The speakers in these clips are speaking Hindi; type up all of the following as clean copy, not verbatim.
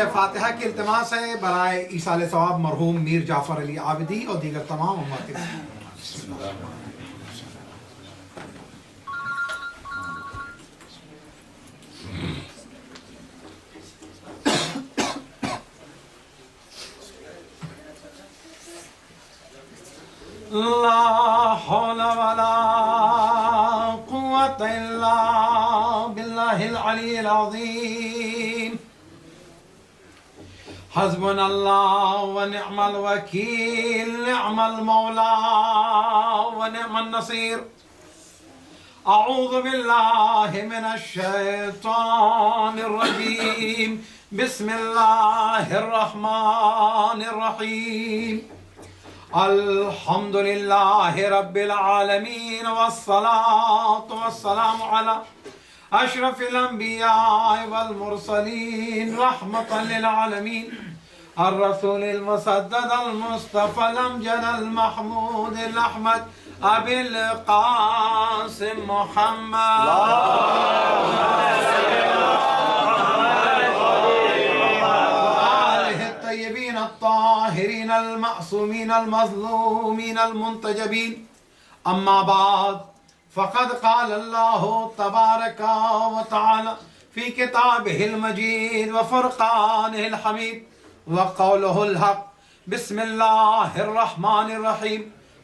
फातिहा की इल्तिमास है बराए ईसाले सवाब मरहूम मीर जाफर अली आबिदी और दीगर तमाम उम्मत। ला हौला वला कुव्वता इल्ला बिल्लाहिल अलील अज़ीम। हस्बुनल्लाह व निअमल वकील, निअमल मौला व निअमन नसीर। अऊज़ु बिल्लाहि मिनश शैतानिर रजीम। बिस्मिल्लाहिर रहमानिर रहीम। अल्हम्दुलिल्लाहि रब्बिल आलमीन वस्सलातु वस्सलामु अला अशरफिल अंबिया वल मुरसलीन रहमतन लिल आलमीन अर्रसूलिल मुसद्ददल मुस्तफ़ल अमजदल महमूदिल अहमद अबिल क़ासिम मुहम्मद। अल मासूमीन अल मज़लूमीन अल मुंतजबीन। अम्मा बाद फ़क़द क़ाल अल्लाहु तबारक व तआला फ़ी किताबिहिल मजीद व फ़ुरक़ानिहिल हमीद व क़ौलुहुल हक़। बिस्मिल्लाहिर रहमानिर रहीम।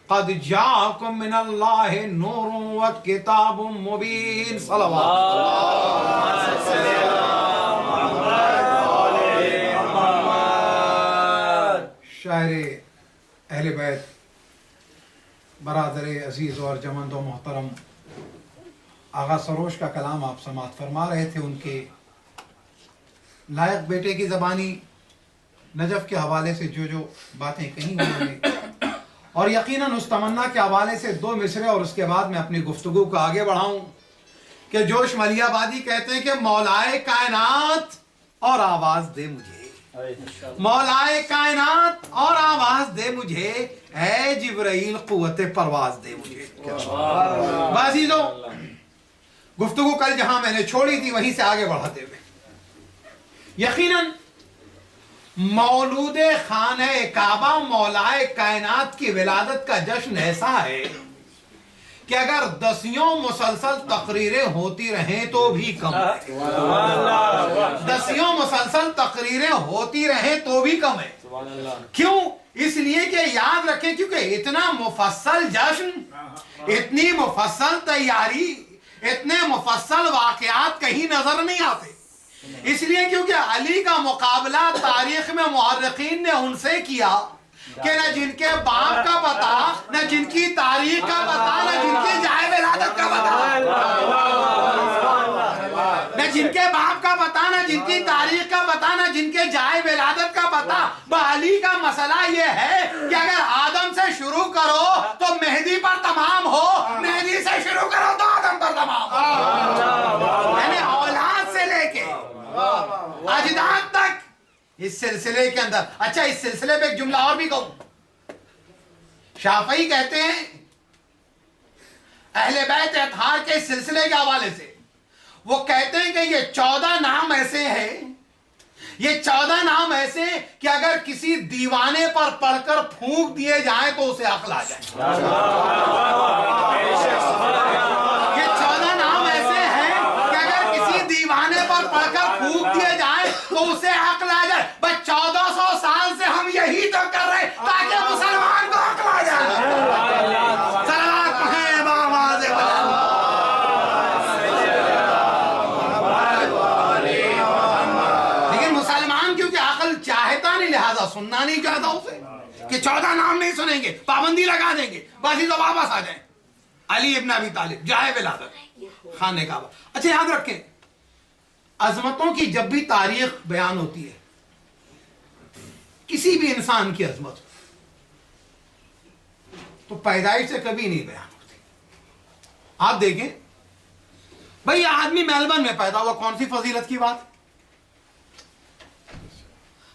क़द जाअकुम मिनल्लाहि नूरुन व किताबुम मुबीन। शायरे अहले बैत बरादर अजीज़ और जमंदो मोहतरम आगा सरोश का कलाम आप समात फरमा रहे थे। उनके लायक बेटे की ज़बानी नजफ़ के हवाले से जो बातें कही उन्होंने, और यकीनन उस तमन्ना के हवाले से दो मिसरे और उसके बाद मैं अपनी गुफ्तगू को आगे बढ़ाऊं कि जोश मलियाबादी कहते हैं कि मौलाए कायनात और आवाज़ दे मुझे, मौलाए कायनात और आवाज दे मुझे, ऐ जिब्राइल कुव्वते परवाज दे मुझे। बाज़ीज़ो, गुफ्तगू कल जहां मैंने छोड़ी थी वहीं से आगे बढ़ाते हुए, यकीनन मौलूदे खाने काबा मौलाए कायनात की विलादत का जश्न ऐसा है कि अगर दसियों मुसलसल तकरीरें होती रहें तो भी कम है। दसियों मुसलसल तकरीरें होती रहें तो भी कम है। क्यों? इसलिए कि याद रखें, क्योंकि इतना मुफस्सल जश्न, इतनी मुफस्सल तैयारी, इतने मुफस्सल वाक़यात कहीं नजर नहीं आते। इसलिए क्योंकि अली का मुकाबला तारीख में मुअर्रिखीन ने उनसे किया कि न जिनके बाप का पता, न जिनकी तारीख का पता, न जिनके जाए विलादत का पता, न जिनके बाप का पता, न जिनकी तारीख का पता, न जिनके जाए विलादत का पता। अली का मसला ये है कि अगर आदम से शुरू करो तो मेहदी पर तमाम हो, मेहदी से शुरू करो तो आदम पर तमाम हो। यानी औलाद से लेके अजदाद तक इस सिलसिले के अंदर। अच्छा, इस सिलसिले पे एक जुमला और भी कहूं। शाफई कहते हैं अहले बैत अतहार के इस सिलसिले के हवाले से, वो कहते हैं कि ये 14 नाम ऐसे हैं, ये 14 नाम ऐसे कि अगर किसी दीवाने पर पढ़कर फूंक दिए जाए तो उसे अक्ल आ जाए। ये 14 नाम ऐसे हैं कि अगर किसी दीवाने पर पढ़कर फूंक दिए जाए तो उसे अक्ल आ जाए। बस 1400 साल से हम यही तो कर रहे ताकि मुसलमान को अक्ल आ जाए। लेकिन मुसलमान क्योंकि अक्ल चाहता नहीं, लिहाजा सुनना नहीं चाहता उसे, कि 14 नाम नहीं सुनेंगे, पाबंदी लगा देंगे, बस ही तो वापस आ जाए। अली इब्न अबी तालिब, जाए विलादत, खाने काबा। अच्छा, याद रखें, अजमतों की जब भी तारीख बयान होती है, किसी भी इंसान की अजमत तो पैदाइश से कभी नहीं बयान होती। आप देखें भाई, आदमी मेलबर्न में पैदा हुआ, कौन सी फजीलत की बात।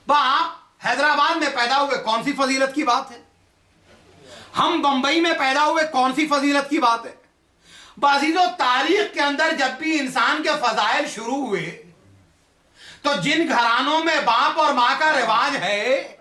आप हैदराबाद में पैदा हुए, कौन सी फजीलत की बात है। हम बंबई में पैदा हुए, कौन सी फजीलत की बात है। बाज़ीज़ो, तारीख के अंदर जब भी इंसान के फजाइल शुरू हुए तो जिन घरानों में बाप और मां का रिवाज है,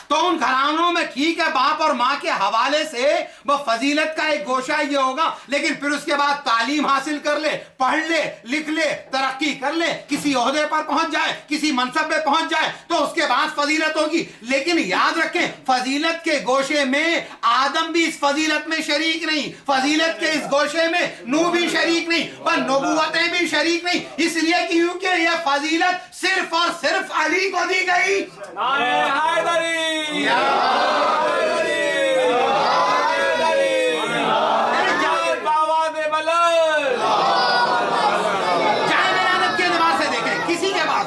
तो उन घरानों में ठीक है बाप और मां के हवाले से वह फजीलत का एक गोशा ये होगा, लेकिन फिर उसके बाद तालीम हासिल कर ले, पढ़ ले, लिख ले, तरक्की कर ले, किसी ओहदे पर पहुंच जाए, किसी मनसब पे पहुंच जाए, तो उसके बाद फजीलत होगी। लेकिन याद रखें, फजीलत के गोशे में आदम भी इस फजीलत में शरीक नहीं, फजीलत के इस गोशे में नूह भी शरीक नहीं, पर नबूवतें भी शरीक नहीं, इसलिए क्योंकि यह फजीलत सिर्फ और सिर्फ अली को दी गई।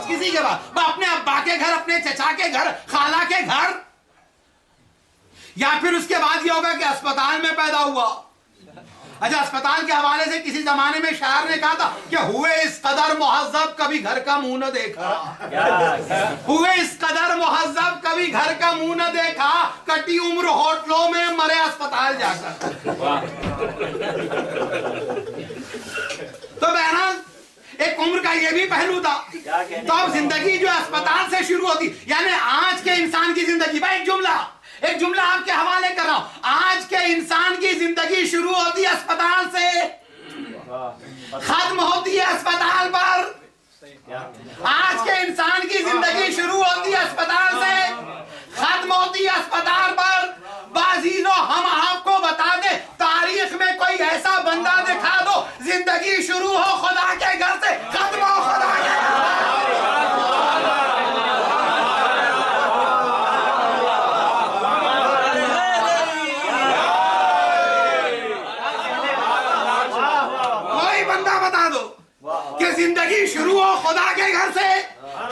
किसी के बाद अपने अब्बा के घर, अपने चचा के घर, खाला के घर, या फिर उसके बाद ये होगा कि अस्पताल में पैदा हुआ। अच्छा, अस्पताल के हवाले से किसी जमाने में शायर ने कहा था कि हुए इस कदर मुहज्जब कभी घर का मुंह न देखा, हुए इस कदर मुहज्जब कभी घर का मुंह न देखा, कटी उम्र होटलों में मरे अस्पताल जाकर। तो बहरहाल एक उम्र का ये भी पहलू था। तो अब जिंदगी जो अस्पताल से शुरू होती, यानी आज के इंसान की जिंदगी, भाई एक जुमला आपके हवाले कर रहा हूं, आज के इंसान की जिंदगी शुरू होती है अस्पताल से, खत्म होती है अस्पताल पर। आज के इंसान की जिंदगी शुरू होती है अस्पताल से, खत्म होती है अस्पताल पर। बाजीनो, हम आपको बता दे, तारीख में कोई ऐसा बंदा दिखा दो, जिंदगी शुरू हो खुदा के घर से, खत्म हो खुदा के घर से। कोई बंदा बता दो कि जिंदगी शुरू हो खुदा के घर से,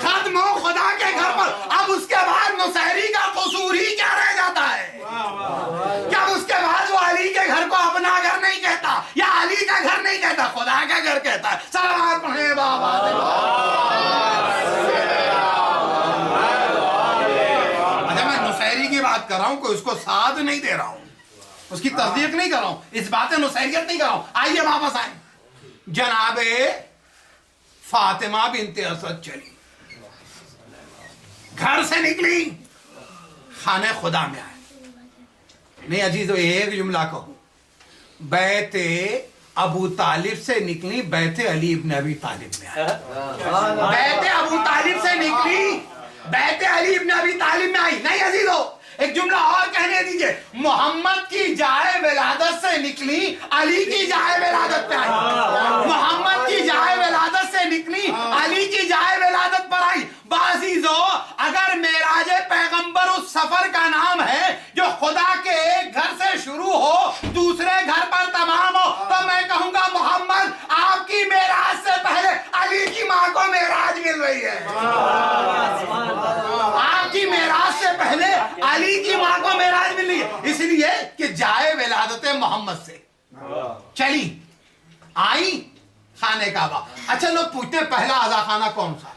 खत्म हो खुदा के घर पर। अब उसके बाद मुसहरी का कसूर ही क्या रह जाता है? क्या उसके बाद वो अली के घर को अपना घर नहीं कहता, या अली का घर नहीं कहता, खुदा का घर कहता है। सलावत पढ़े बाबा। अच्छा, मैं नुसैरी की बात कर रहा हूं, कोई उसको साथ नहीं दे रहा हूं, उसकी तस्दीक नहीं कर रहा हूं, इस बातें नुसैरियत नहीं कर रहा हूं। आइए वापस आए। जनाबे फातिमा बिनते असद चली, घर से निकली, खाने खुदा में आए। नहीं अजीजों, एक जुमला कहूं, बैते अबू तालिब से निकली, बैते अली इब्न अबी तालिब में आई। बैते अबू तालिब से निकली, बैते अली इब्न अबी तालिब में आई। नहीं अजीजों, एक जुमला और कहने दीजिए, मोहम्मद की जाए विलादत से निकली, अली की जाए विलादत पे आई। मोहम्मद की जाए विलादत से निकली, अली की जाए विलादत पर आई। बाजीजो, अगर मेराजे पैगंबर उस सफर का नाम है जो खुदा के एक घर से शुरू हो, दूसरे घर पर तमाम हो, तो मैं कहूंगा मोहम्मद, आपकी मेराज से पहले अली की मां को मेराज मिल रही है। आपकी मेराज से पहले अली की मां को मेराज मिल रही है, इसलिए कि जाए विलादत मोहम्मद से चली, आई खाने काबा। अच्छा, लोग पूछते हैं पहला अज़ा खाना कौन सा?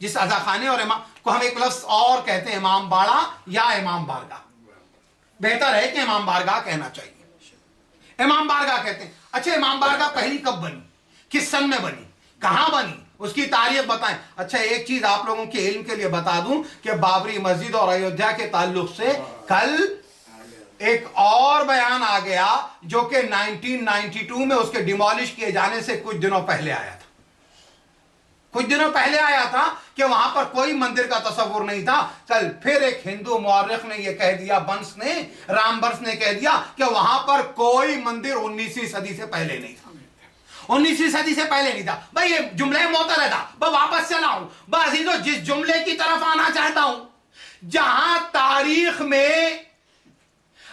जिस अज़ा खाने और इमाम को हम एक लफ्ज और कहते हैं, इमाम बाड़ा या इमाम बारगाह। बेहतर है कि इमाम बारगाह कहना चाहिए। इमाम बारगाह कहते हैं। अच्छा, इमाम बारगाह पहली कब बनी, किस सन में बनी, कहां बनी, उसकी तारीख बताएं। अच्छा, एक चीज आप लोगों के इल्म के लिए बता दूं कि बाबरी मस्जिद और अयोध्या के ताल्लुक से कल एक और बयान आ गया जो कि 1992 में उसके डिमोलिश किए जाने से कुछ दिनों पहले आया था। कुछ दिनों पहले आया था कि वहां पर कोई मंदिर का तस्वुर नहीं था। कल फिर एक हिंदू मौर्रिख ने यह कह दिया, बंस ने, रामबंस ने कह दिया कि वहां पर कोई मंदिर 19वीं सदी से पहले नहीं था। 19वीं सदी से पहले नहीं था। भाई ये जुमले मोतर था, मैं वापस चला हूं। बाजीजो, जिस जुमले की तरफ आना चाहता हूं, जहां तारीख में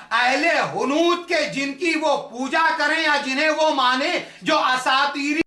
अहले हुनूद के जिनकी वो पूजा करें या जिन्हें वो माने, जो असातीरी